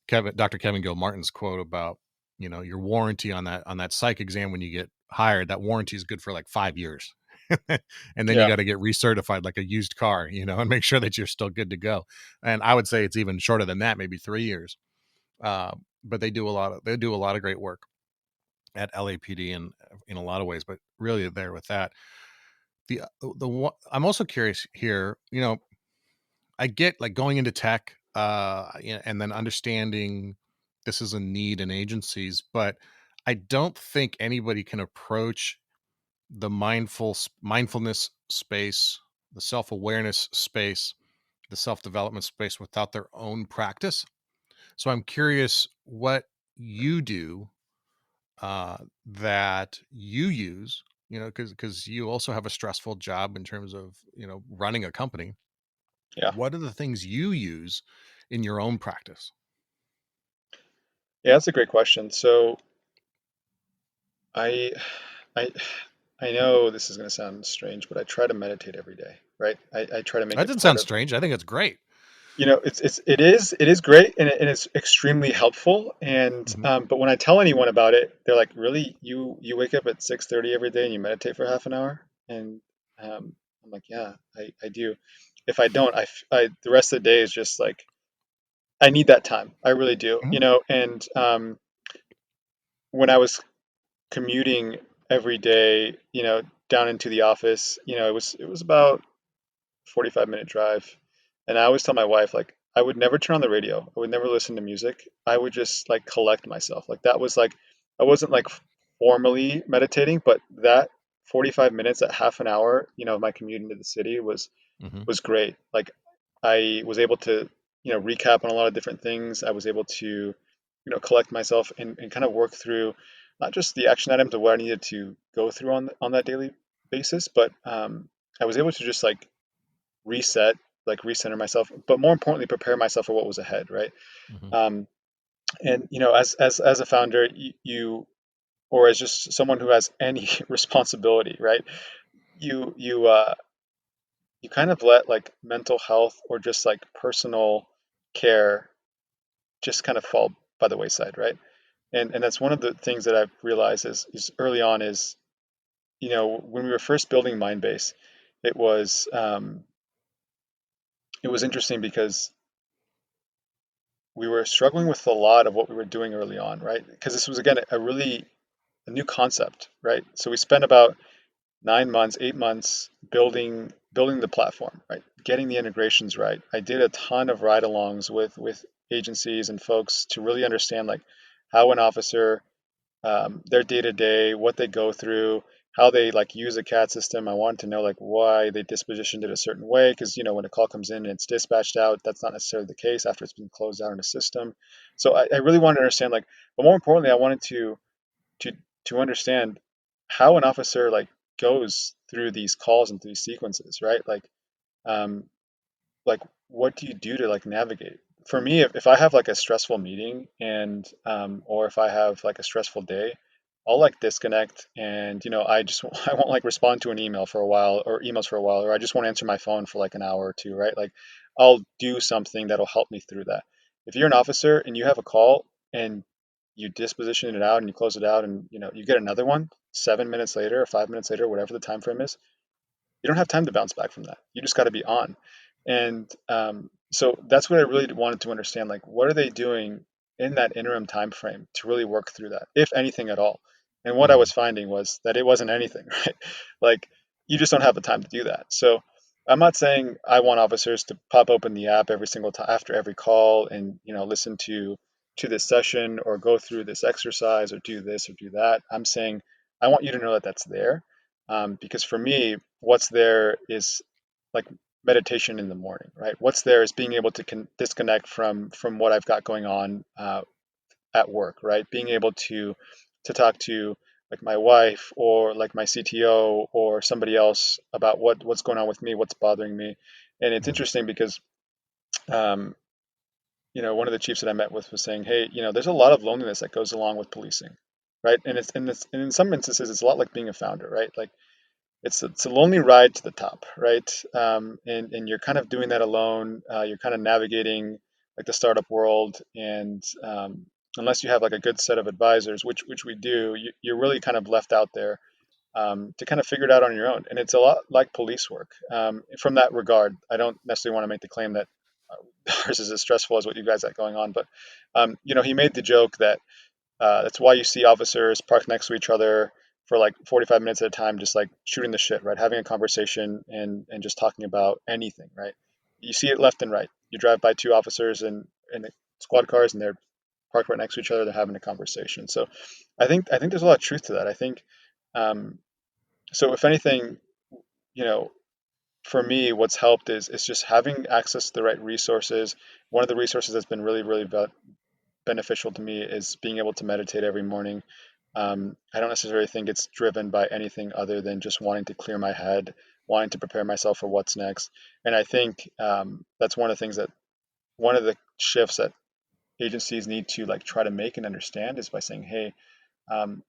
S6: Dr. Kevin Gilmartin's quote about, your warranty on that psych exam when you get hired, that warranty is good for like 5 years. And then you
S1: Yeah.
S6: got to get recertified like a used car, and make sure that you're still good to go. And I would say it's even shorter than that, maybe 3 years. But they do a lot of great work at LAPD in a lot of ways, but really there with that. I'm also curious here, I get like going into tech, and then understanding this is a need in agencies, but I don't think anybody can approach the mindfulness space, the self-awareness space, the self-development space without their own practice. So I'm curious what you do that you use, because you also have a stressful job in terms of running a company.
S1: Yeah.
S6: What are the things you use in your own practice?
S1: Yeah, that's a great question. So I I I know this is going to sound strange, but I try to meditate every day, right? I try to make
S6: That
S1: it
S6: didn't
S1: part
S6: sound
S1: of,
S6: strange. I think it's great.
S1: it is great, and it's extremely helpful. And
S6: Hmm.
S1: but when I tell anyone about it, they're like, "Really? You wake up at 6:30 every day and you meditate for half an hour?" And I'm like, "Yeah, I do. If I don't, the rest of the day is just like I need that time. I really do,
S6: Hmm.
S1: And when I was commuting every day, down into the office, it was about 45-minute drive. And I always tell my wife, like, I would never turn on the radio. I would never listen to music. I would just like collect myself. Like that was like I wasn't like formally meditating, but that 45 minutes, that half an hour, of my commute into the city
S6: Hmm.
S1: was great. Like I was able to, recap on a lot of different things. I was able to, collect myself and kind of work through not just the action items of what I needed to go through on that daily basis, but I was able to just like reset, like recenter myself, but more importantly, prepare myself for what was ahead, right?
S6: Hmm.
S1: Um, and as a founder, or as just someone who has any responsibility, right? You kind of let like mental health or just like personal care just kind of fall by the wayside, right? And that's one of the things that I've realized is early on is when we were first building Mindbase, it was um, it was interesting because we were struggling with a lot of what we were doing early on, right? Because this was again a new concept, right? So we spent about 9 months, 8 months building the platform, right? Getting the integrations right. I did a ton of ride-alongs with agencies and folks to really understand like how an officer, their day to day, what they go through, how they like use a CAD system. I wanted to know like why they dispositioned it a certain way because when a call comes in and it's dispatched out, that's not necessarily the case after it's been closed out in a system. So I really wanted to understand like, but more importantly, I wanted to to understand how an officer like goes through these calls and through these sequences, right? Um, like what do you do to like navigate? For me, if I have like a stressful meeting and or if I have like a stressful day, I'll like disconnect and I just I won't like respond to an email for a while or emails for a while, or I just won't answer my phone for like an hour or two, right? Like I'll do something that'll help me through that. If you're an officer and you have a call and you disposition it out and you close it out and you get another one 7 minutes later or 5 minutes later, whatever the time frame is, you don't have time to bounce back from that. You just got to be on. And so that's what I really wanted to understand. Like, what are they doing in that interim time frame to really work through that, if anything at all? And what I
S6: Mm.
S1: was finding was that it wasn't anything, right? Like, you just don't have the time to do that. So I'm not saying I want officers to pop open the app every single time after every call and listen to this session or go through this exercise or do this or do that. I'm saying I want you to know that that's there, because for me, what's there is like meditation in the morning, right? What's there is being able to disconnect from what I've got going on at work, right? Being able to talk to like my wife or like my CTO or somebody else about what's going on with me, what's bothering me. And it's
S6: Mm.
S1: interesting because um, one of the chiefs that I met with was saying, hey, there's a lot of loneliness that goes along with policing, right? And in some instances it's a lot like being a founder, right? Like it's a lonely ride to the top, right? And you're kind of doing that alone. You're kind of navigating like the startup world, and unless you have like a good set of advisors, which we do, you're really kind of left out there to kind of figure it out on your own. And it's a lot like police work. From that regard, I don't necessarily want to make the claim that ours is as stressful as what you guys got going on, but he made the joke that that's why you see officers parked next to each other for like 45 minutes at a time, just like shooting the shit, right? Having a conversation and just talking about anything, right? You see it left and right. You drive by two officers in the squad cars and they're parked right next to each other. They're having a conversation. So I think there's a lot of truth to that. I think um, so. If anything, you know, for me, what's helped is just having access to the right resources. One of the resources that's been really beneficial to me is being able to meditate every morning. I don't necessarily think it's driven by anything other than just wanting to clear my head, wanting to prepare myself for what's next. And I think that's one of the shifts that agencies need to like try to make and understand is by saying, hey, um,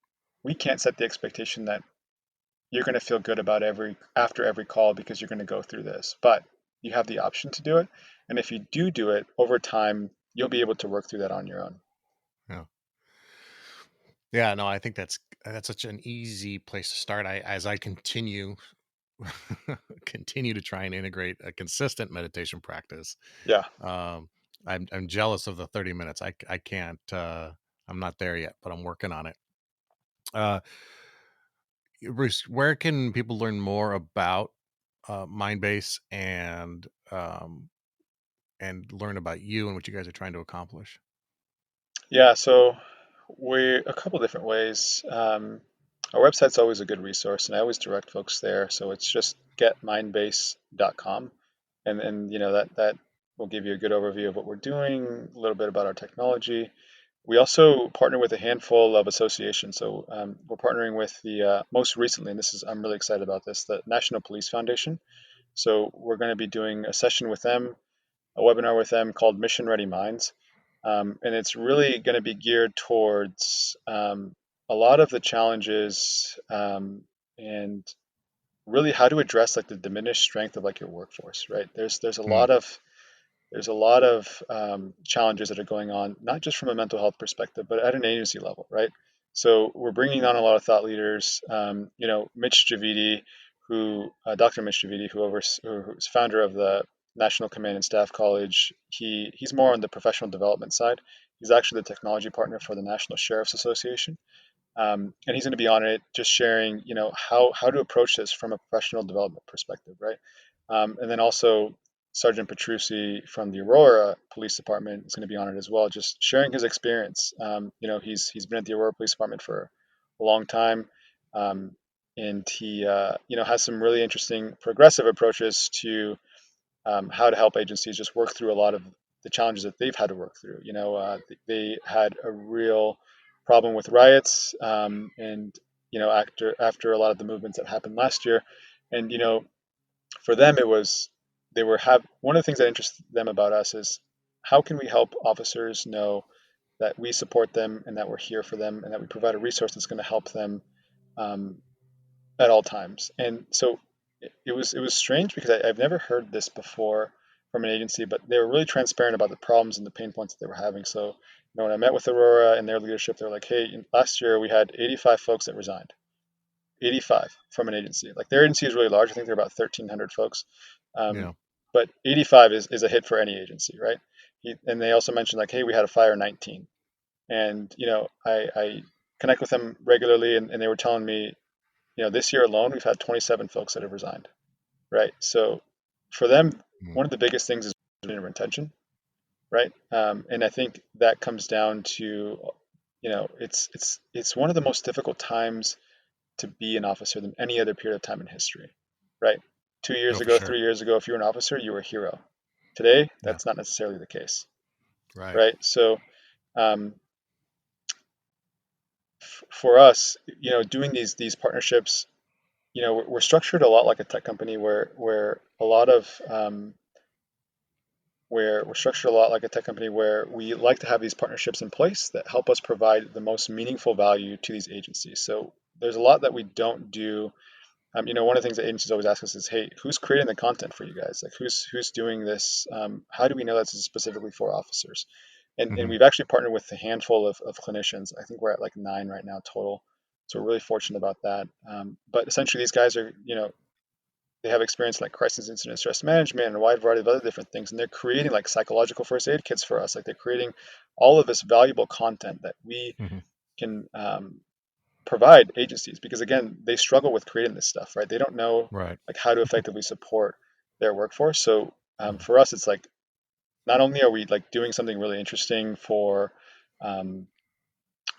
S1: we can't set the expectation that you're going to feel good about after every call because you're going to go through this, but you have the option to do it. And if you do it over time, you'll be able to work through that on your own.
S6: Yeah. Yeah, no, I think that's such an easy place to start. As I continue continue to try and integrate a consistent meditation practice.
S1: Yeah.
S6: Um, I'm jealous of the 30 minutes. I can't. I'm not there yet, but I'm working on it. Uh, Bruce, where can people learn more about Mindbase and learn about you and what you guys are trying to accomplish?
S1: Yeah, so we a couple different ways. Our website's always a good resource, and I always direct folks there. So it's just getmindbase.com, and that will give you a good overview of what we're doing, a little bit about our technology. We also partner with a handful of associations. So we're partnering with the most recently, and I'm really excited about this, the National Police Foundation. So we're going to be doing a session with them, a webinar with them called Mission Ready Minds. And it's really going to be geared towards a lot of the challenges and really how to address like the diminished strength of like your workforce, right?
S6: Hmm.
S1: There's a lot of challenges that are going on, not just from a mental health perspective, but at an agency level, right? So we're bringing on a lot of thought leaders. Mitch Javidi, Dr. Mitch Javidi, who's founder of the National Command and Staff College. He's more on the professional development side. He's actually the technology partner for the National Sheriff's Association. And he's going to be on it, just sharing, how to approach this from a professional development perspective, right? And then also Sergeant Petrucci from the Aurora Police Department is going to be on it as well, just sharing his experience. He's been at the Aurora Police Department for a long time, and he has some really interesting progressive approaches to how to help agencies just work through a lot of the challenges that they've had to work through. They had a real problem with riots, and after a lot of the movements that happened last year, and for them it was they were have one of the things that interested them about us is how can we help officers know that we support them and that we're here for them and that we provide a resource that's going to help them um, at all times. And so it was strange because I've never heard this before from an agency, but they were really transparent about the problems and the pain points that they were having. So, when I met with Aurora and their leadership, they're like, "Hey, last year we had 85 folks that resigned. 85 from an agency. Like their agency is really large. I think they're about 1,300 folks, um,
S6: Yeah.
S1: but 85 is a hit for any agency, right?" And they also mentioned like, "Hey, we had a fire 19," and I connect with them regularly, and they were telling me, this year alone, we've had 27 folks that have resigned, right? So for them,
S6: Mm.
S1: one of the biggest things is retention, right? And I think that comes down to, it's one of the most difficult times to be an officer than any other period of time in history, right? 2 years
S6: No, for
S1: ago,
S6: sure.
S1: 3 years ago, if you were an officer, you were a hero. Today,
S6: Yeah.
S1: that's not necessarily the case,
S6: Right.
S1: right? So um, for us, doing these partnerships, we're structured a lot like a tech company where a lot of where we're structured a lot like a tech company where we like to have these partnerships in place that help us provide the most meaningful value to these agencies. So there's a lot that we don't do. One of the things that agencies always ask us is, "Hey, who's creating the content for you guys? Like, who's doing this? How do we know that's specifically for officers?" And
S6: Hmm.
S1: we've actually partnered with a handful of clinicians. I think we're at like 9 right now total. So we're really fortunate about that. But essentially, these guys are, they have experience like crisis incident stress management and a wide variety of other different things, and they're creating like psychological first aid kits for us. Like they're creating all of this valuable content that we
S6: Hmm.
S1: can provide agencies because again they struggle with creating this stuff, right? They don't know
S6: Right.
S1: like how to effectively support their workforce. So
S6: Mhm.
S1: for us it's like not only are we like doing something really interesting for um,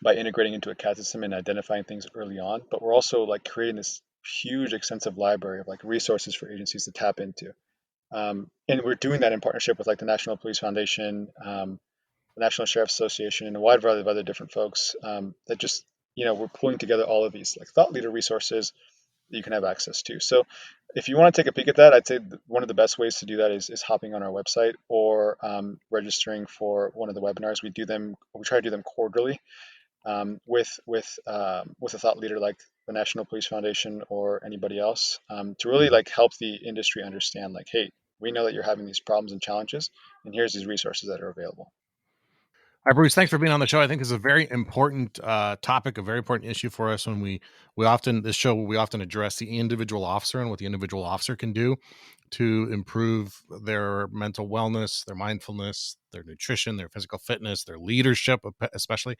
S1: by integrating into a CAD system and identifying things early on, but we're also like creating this huge extensive library of like resources for agencies to tap into, and we're doing that in partnership with like the National Police Foundation, the National Sheriff's Association, and a wide variety of other different folks, that just we're pulling together all of these like thought leader resources that you can have access to. So if you want to take a peek at that, I'd say one of the best ways to do that is hopping on our website or registering for one of the webinars. We try to do them quarterly, with a thought leader like the National Police Foundation or anybody else, to really
S6: Mhm.
S1: like help the industry understand like, hey, we know that you're having these problems and challenges, and here's these resources that are available.
S6: Hi, Bruce. Thanks for being on the show. I think it's a very important topic, a very important issue for us. When we often this show we often address the individual officer and what the individual officer can do to improve their mental wellness, their mindfulness, their nutrition, their physical fitness, their leadership, especially.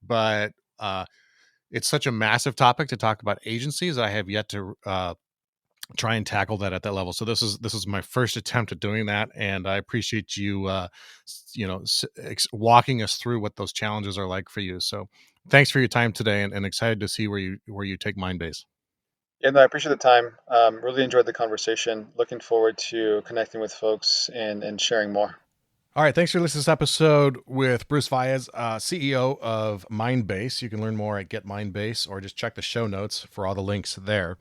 S6: But it's such a massive topic to talk about agencies. I have yet to try and tackle that at that level. So this is my first attempt at doing that, and I appreciate you, walking us through what those challenges are like for you. So thanks for your time today, and excited to see where you take Mindbase.
S1: And I appreciate the time. Really enjoyed the conversation. Looking forward to connecting with folks and sharing more.
S6: All right, thanks for listening to this episode with Bruce Faez, CEO of Mindbase. You can learn more at Get Mindbase or just check the show notes for all the links there.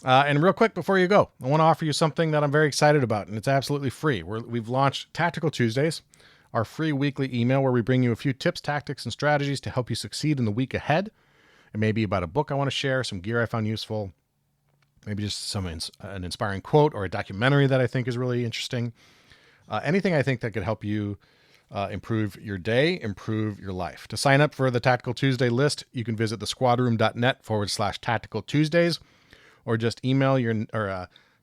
S6: And real quick before you go, I want to offer you something that I'm very excited about, and it's absolutely free. We've launched Tactical Tuesdays, our free weekly email where we bring you a few tips, tactics, and strategies to help you succeed in the week ahead. It may be about a book I want to share, some gear I found useful, maybe just an inspiring quote or a documentary that I think is really interesting. Anything I think that could help you improve your day, improve your life. To sign up for the Tactical Tuesday list, you can visit thesquadroom.net/Tactical Tuesdays, or just email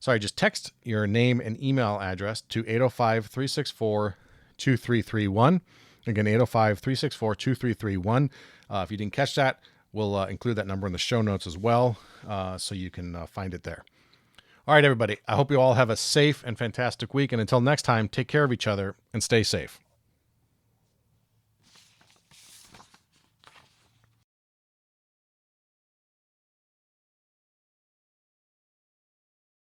S6: Just text your name and email address to 805-364-2331. Again, 805-364-2331. If you didn't catch that, we'll include that number in the show notes as well, so you can find it there. All right, everybody. I hope you all have a safe and fantastic week. And until next time, take care of each other and stay safe.